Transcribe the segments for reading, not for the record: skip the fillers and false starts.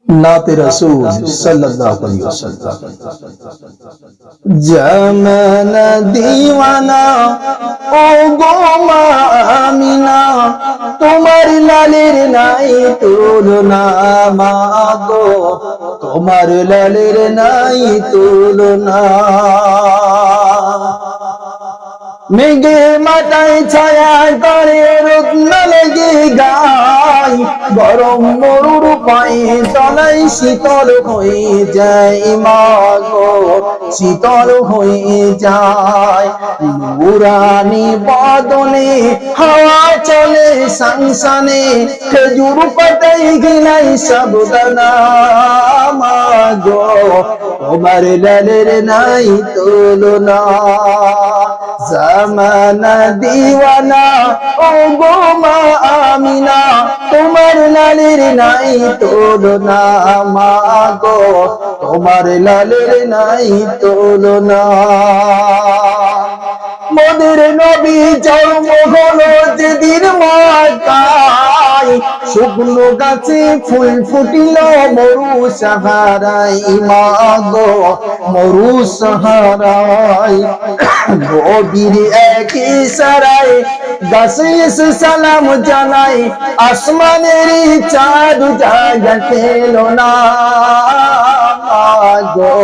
नाते रसूल सल्लल्लाहु अलैहि वसल्लम। जमाना दीवाना ओ गो मा आमिना, তোমার লালের নাই তুলনা মা গো, তোমার লালের নাই তুলনা। মেঘে মাথায় ছায়া করে রোদ না লেগে গায়, গরম মরুর পায়ে তলায় শীতল হয়ে যায় মা গো, শীতল হয়ে যায়। নুরানি বদনে হাওয়া চলে সানসানে, খেজুর পাতায় গিলাই সাবধানা মা গো, তোমার লালের নাই তুলনা। জামানা দিওয়ানা ও গো মা আমিনা, তোমার লালের নাই তুলনা মা গো, তোমার লালের নাই তুলনা। মোদের নবী জন্ম হলো যেদিন মক্কায়, শুকনো গাছে ফুল ফুটিল মরু সাহারায় মা গো, মরু সাহারায়। নবীর এক ইশারায় গাছে এসে সালাম জানাই, আসমানের চাঁদ জাগা পেল না গো,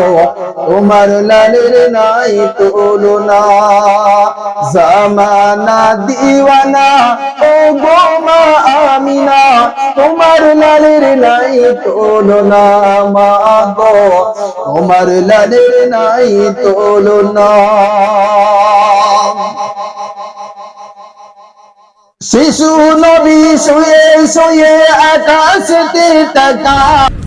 তোমার লালের নাই তুলনা। জামানা দিওয়ানা ও গো মা আমিনা, তোমার লালের নাই তুলনা মা গো, তোমার লালের নাই তুলনা। শিশু নবী শুয়ে শুয়ে আকাশে তাকায়।